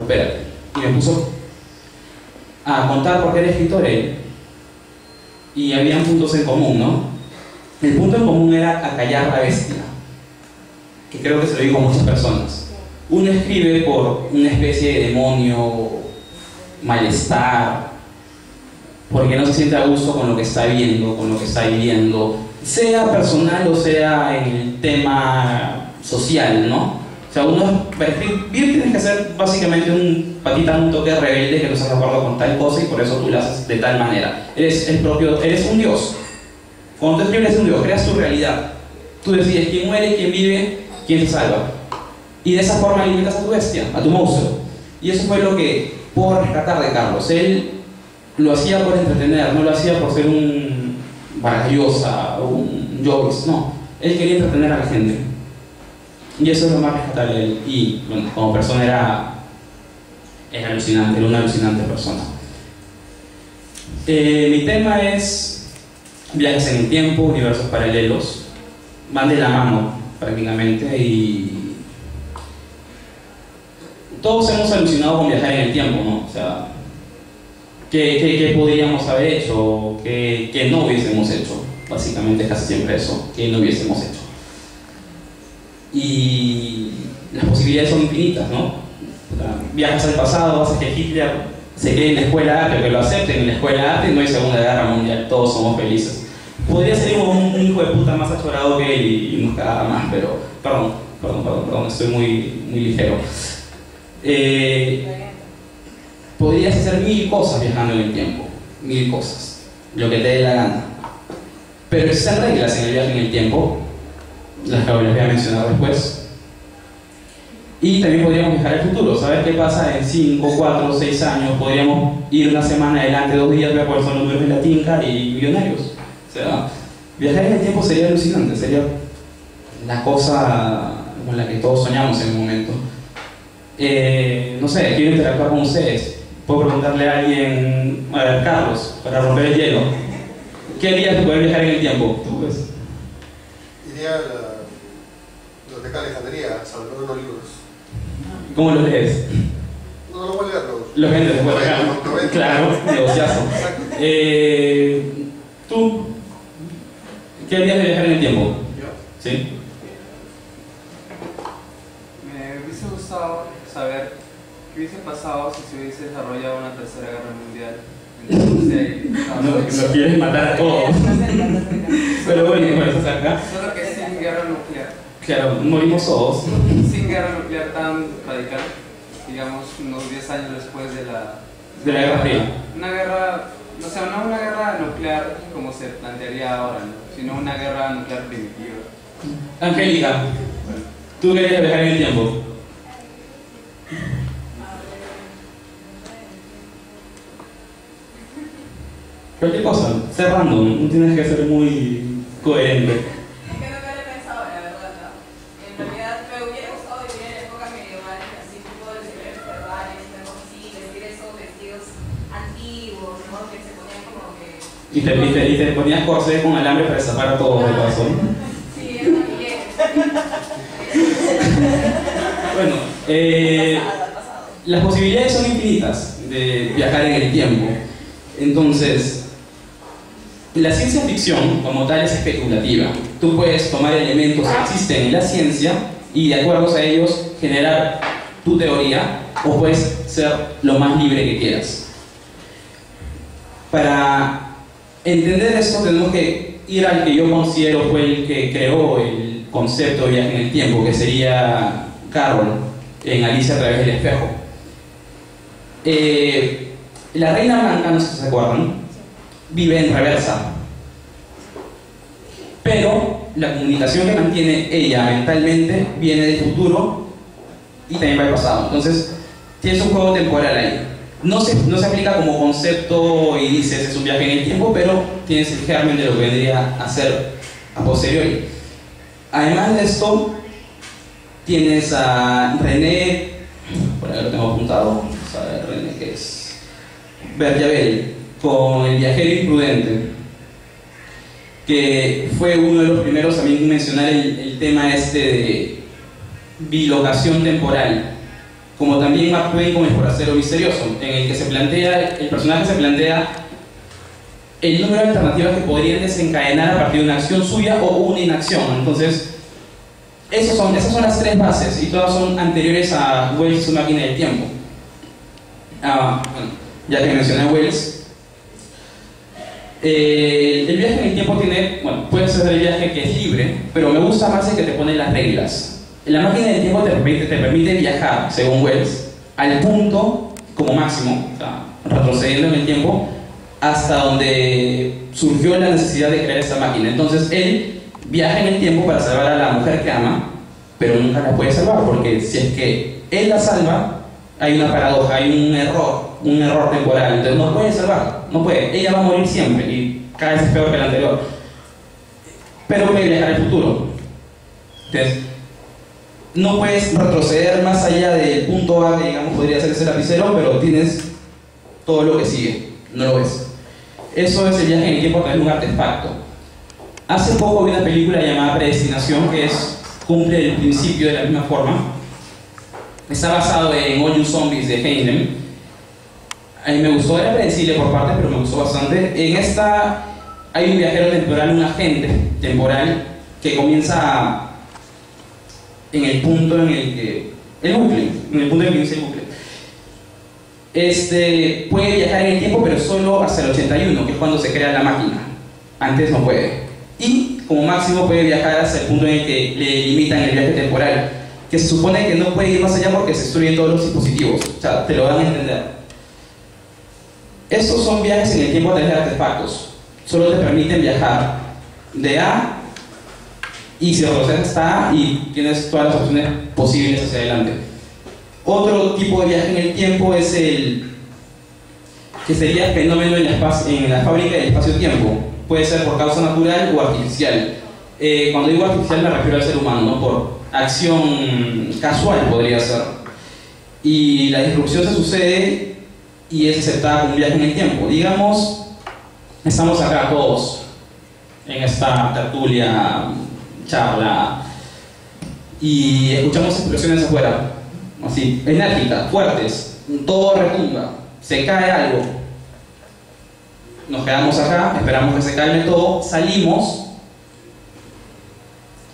espérate. Y me puso a contar por qué era escritor él. Y habían puntos en común, ¿no? El punto en común era acallar la bestia, que creo que se lo digo a muchas personas. Uno escribe por una especie de demonio, malestar, porque no se siente a gusto con lo que está viendo, con lo que está viviendo, sea personal o sea en el tema social, ¿no? O sea, uno para escribir tienes que ser básicamente un patita, un toque rebelde que no estás de acuerdo con tal cosa y por eso tú lo haces de tal manera. Eres un dios. Cuando tú escribes eres un dios, creas tu realidad. Tú decides quién muere, quién vive, quién se salva. Y de esa forma limitas a tu bestia, a tu monstruo. Y eso fue lo que puedo rescatar de Carlos. Él lo hacía por entretener, no lo hacía por ser un Vargallosa o un Jovis, no. Él quería entretener a la gente. Y eso es lo más rescatable de él. Y bueno, como persona era alucinante, era una alucinante persona. Mi tema es viajes en el tiempo, universos paralelos. Van de la mano prácticamente y todos hemos alucinado con viajar en el tiempo, ¿no? O sea, ¿qué podríamos haber hecho? ¿Qué no hubiésemos hecho? Básicamente casi siempre eso, ¿qué no hubiésemos hecho? Y las posibilidades son infinitas, ¿no? Viajas al pasado, haces que Hitler se quede en la escuela de arte, que lo acepten en la escuela de arte y no hay Segunda Guerra Mundial, todos somos felices. Podría ser un hijo de puta más achorado que él y nos cagaba más, pero perdón, estoy muy ligero. Podrías hacer 1000 cosas viajando en el tiempo, 1000 cosas, lo que te dé la gana. Pero existen reglas en el viaje en el tiempo, las que les voy a mencionar después. Y también podríamos viajar al futuro, saber qué pasa en 5, 4, 6 años. Podríamos ir una semana adelante, 2 días, ver cuáles son los números de la tinca y millonarios. O sea, viajar en el tiempo sería alucinante, sería la cosa con la que todos soñamos en un momento. No sé, quiero interactuar con ustedes. Puedo preguntarle a alguien, a ver, Carlos, para romper el hielo, ¿qué harías de poder viajar en el tiempo? ¿Tú ves? Iría a la biblioteca de Alejandría, salvar unos libros. ¿Cómo lo lees? No lo voy a leer, los vendes después de acá. Claro, negociazo. ¿Tú qué harías de viajar en el tiempo? ¿Yo? ¿Sí? Me hubiese gustado saber qué hubiese pasado si se hubiese desarrollado una tercera guerra mundial entre Rusia y Estados Unidos. Nos quieres matar a todos. Pero bueno, por eso acá. Solo que sin guerra nuclear. Claro, morimos todos. Sin guerra nuclear tan radical, digamos unos 10 años después de la Guerra Fría. Una guerra, o sea, no una guerra nuclear como se plantearía ahora, ¿no? Sino una guerra nuclear primitiva. Angélica, ¿tú querías viajar en el tiempo? Cualquier cosa, ser random, no tienes que ser muy coherente. Es que no me lo he pensado, la verdad. En realidad me hubiera gustado vivir en la época medieval, así tipo de los libros verbales, una cosa así, vestir esos vestidos antiguos, ¿no? Que se ponían como que... Y te ponías corsé con alambre para destapar a todos de paso. Sí, era bien. Bueno, las posibilidades son infinitas de viajar en el tiempo. Entonces, la ciencia ficción como tal es especulativa. Tú puedes tomar elementos que existen en la ciencia y de acuerdo a ellos generar tu teoría, o puedes ser lo más libre que quieras. Para entender esto tenemos que ir al que yo considero fue el que creó el concepto de viaje en el tiempo, que sería Carroll en Alicia a través del espejo. La Reina Blanca, no sé si se acuerdan, vive en reversa, pero la comunicación que mantiene ella mentalmente viene del futuro y también va al pasado. Entonces tienes un juego temporal ahí. No se aplica como concepto y dices es un viaje en el tiempo, pero tienes el germen de lo que vendría a ser a posteriori. Además de esto, tienes a René, por ahí lo tengo apuntado, vamos a ver, René, que es Berdiabel, con El viajero imprudente, que fue uno de los primeros también en mencionar el tema este de bilocación temporal, como también Mark Twain con El forastero misterioso, en el que el personaje se plantea el número de alternativas que podrían desencadenar a partir de una acción suya o una inacción. Entonces, esas son las tres bases, y todas son anteriores a Wells y su máquina del tiempo. Bueno, ya que mencioné a Wells, el viaje en el tiempo puede ser el viaje que es libre, pero me gusta más el que te pone las reglas. La máquina del tiempo te permite viajar, según Wells, al punto, como máximo, o sea, retrocediendo en el tiempo, hasta donde surgió la necesidad de crear esta máquina. Entonces él viaja en el tiempo para salvar a la mujer que ama, pero nunca la puede salvar, porque si es que él la salva, hay una paradoja, hay un error temporal. Entonces no puede salvarla, no puede. Ella va a morir siempre y cada vez es peor que la anterior. Pero puede viajar al futuro. Entonces, no puedes retroceder más allá del punto A, que digamos podría ser ese lapicero, pero tienes todo lo que sigue, no lo ves. Eso es el viaje en el tiempo a través de un artefacto. Hace poco vi una película llamada Predestinación, que cumple el principio de la misma forma. Está basado en All You Zombies de Heinem. A mí me gustó, era predecible por partes, pero me gustó bastante. En esta hay un viajero temporal, un agente temporal, que comienza en el punto en el que el bucle, en el punto en el que inicia el bucle. Puede viajar en el tiempo, pero solo hasta el 81, que es cuando se crea la máquina. Antes no puede. Y como máximo puede viajar hasta el punto en el que le limitan el viaje temporal, que se supone que no puede ir más allá porque se destruyen todos los dispositivos. O sea, te lo van a entender. Estos son viajes en el tiempo a través de artefactos. Solo te permiten viajar de A, y si retrocedes hasta A y tienes todas las opciones posibles hacia adelante. Otro tipo de viaje en el tiempo es que sería el fenómeno en la fábrica del espacio-tiempo. Puede ser por causa natural o artificial. Cuando digo artificial me refiero al ser humano, ¿no? Por acción casual podría ser. Y la disrupción se sucede y es aceptada como un viaje en el tiempo. Digamos, estamos acá todos en esta tertulia, charla, y escuchamos explosiones afuera, así, enérgicas, fuertes, todo retumba, se cae algo. Nos quedamos acá, esperamos que se calme todo, salimos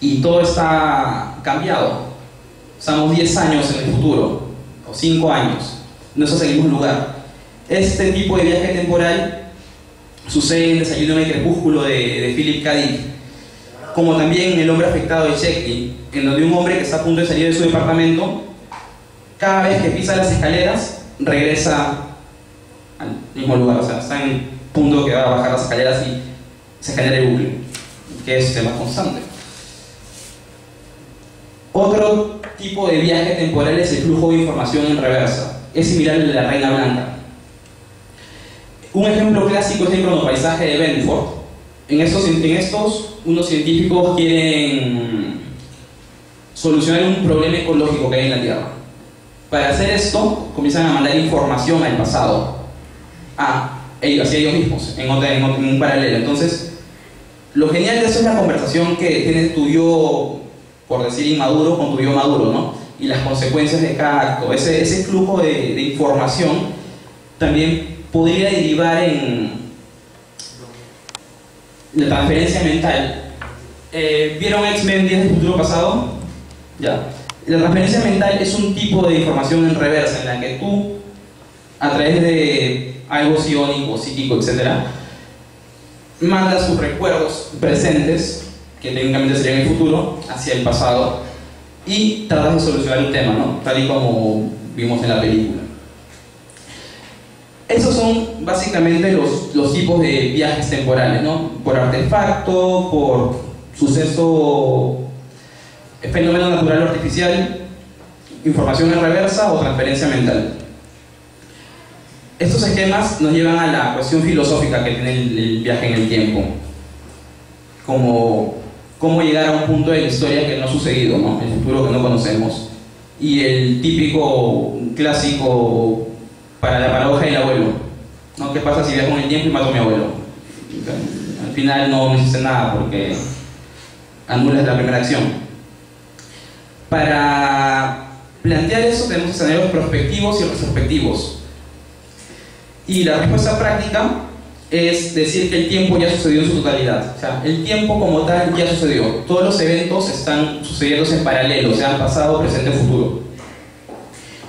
y todo está cambiado. Estamos 10 años en el futuro, o 5 años, nosotros seguimos lugar. Este tipo de viaje temporal sucede en Desayuno en el crepúsculo de Philip K. Dick, como también El hombre afectado de Shakespeare, en donde un hombre que está a punto de salir de su departamento, cada vez que pisa las escaleras, regresa al mismo lugar. O sea, está en el punto que va a bajar las escaleras y se genera el bucle, que es tema constante. Otro tipo de viaje temporal es el flujo de información en reversa. Es similar al de la Reina Blanca. Un ejemplo clásico es el cronopaisaje de Benford. En estos unos científicos quieren solucionar un problema ecológico que hay en la Tierra. Para hacer esto, comienzan a mandar información al pasado, hacia ellos mismos, en un paralelo. Entonces, lo genial de eso es la conversación que tienes tu yo, por decir inmaduro, con tu yo maduro, ¿no? Y las consecuencias de cada acto. Ese flujo de información también podría derivar en la transferencia mental. ¿Vieron X-Men Días del Futuro Pasado? Ya. La transferencia mental es un tipo de información en reversa en la que tú, a través de algo psiónico, psíquico, etc., mandas tus recuerdos presentes, que técnicamente serían el futuro, hacia el pasado y tratas de solucionar un tema, ¿no? Tal y como vimos en la película. Esos son básicamente los tipos de viajes temporales, ¿no? Por artefacto, por suceso, fenómeno natural o artificial, información en reversa o transferencia mental. Estos esquemas nos llevan a la cuestión filosófica que tiene el viaje en el tiempo, como cómo llegar a un punto de la historia que no ha sucedido, ¿no? El futuro que no conocemos, y el típico clásico para la paradoja del abuelo, ¿no? ¿Qué pasa si viajo en el tiempo y mato a mi abuelo? Al final no hiciste nada porque anulas la primera acción. Para plantear eso tenemos escenarios prospectivos y retrospectivos. Y la respuesta práctica es decir que el tiempo ya sucedió en su totalidad. O sea, el tiempo como tal ya sucedió. Todos los eventos están sucediendo en paralelo, o sea, pasado, presente, futuro.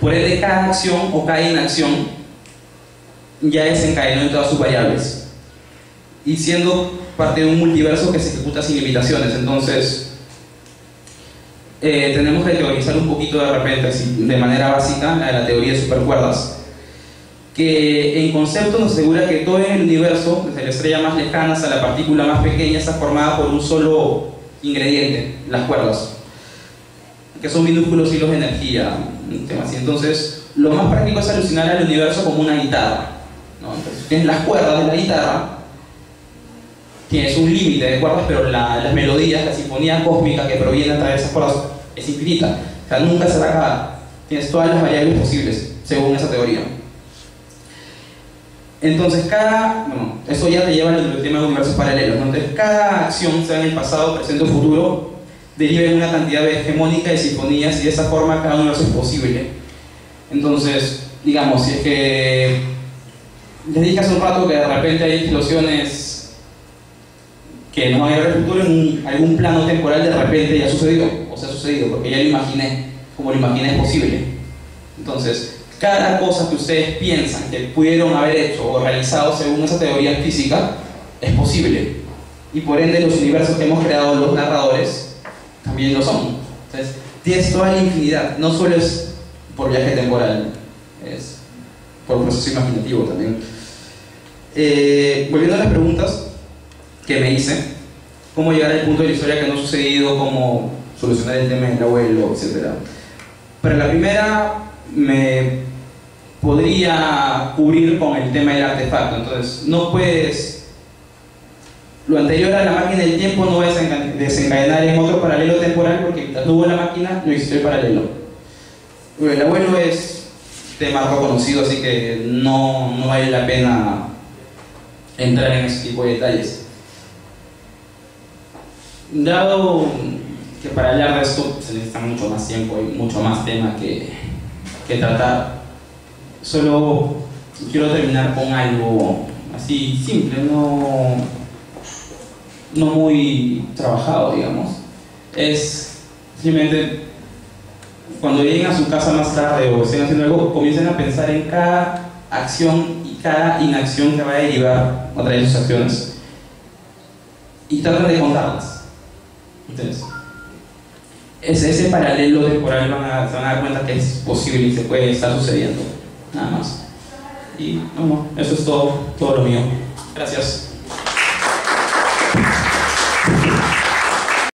Por ende, cada acción o cada inacción ya desencadenó en todas sus variables. Y siendo parte de un multiverso que se ejecuta sin limitaciones, entonces tenemos que teorizar un poquito de repente, así, de manera básica, la teoría de supercuerdas, que en concepto nos asegura que todo en el universo, desde la estrella más lejana hasta la partícula más pequeña, está formada por un solo ingrediente, las cuerdas, que son minúsculos hilos de energía, un tema así. Entonces, lo más práctico es alucinar al universo como una guitarra, ¿no? Entonces, tienes las cuerdas de la guitarra, tienes un límite de cuerdas, pero las melodías, la sinfonía cósmica que proviene a través de esas cuerdas es infinita, o sea, nunca se va a acabar. Tienes todas las variables posibles, según esa teoría. Entonces, eso ya te lleva al tema de universos paralelos, ¿no? Entonces, cada acción, sea en el pasado, presente o futuro, deriva en una cantidad hegemónica de sinfonías y de esa forma cada universo es posible. Entonces, digamos, si es que les dije hace un rato que de repente hay explosiones que no van a haber futuro en algún plano temporal, de repente ya sucedió, o se ha sucedido, porque ya lo imaginé, como lo imaginé es posible. Entonces, cada cosa que ustedes piensan que pudieron haber hecho o realizado según esa teoría física, es posible. Y por ende los universos que hemos creado los narradores, también lo son. Entonces, tienes toda la infinidad, no solo es por viaje temporal, es por proceso imaginativo también. Volviendo a las preguntas que me hice, cómo llegar al punto de la historia que no ha sucedido, cómo solucionar el tema del abuelo, etc. Para la primera me podría cubrir con el tema del artefacto. Entonces, no puedes, lo anterior a la máquina del tiempo no va a desencadenar en otro paralelo temporal, porque mientras no hubo la máquina no existió el paralelo. El abuelo es tema poco conocido, así que no vale la pena entrar en ese tipo de detalles. Dado que para hablar de esto se necesita mucho más tiempo y mucho más tema que tratar, solo quiero terminar con algo así simple, no muy trabajado, digamos. Es simplemente cuando lleguen a su casa más tarde o estén haciendo algo, comiencen a pensar en cada acción y cada inacción que va a derivar a través de sus acciones y traten de contarlas. Entonces, ese paralelo temporal se van a dar cuenta que es posible y se puede estar sucediendo, nada más. Y eso es todo lo mío. Gracias.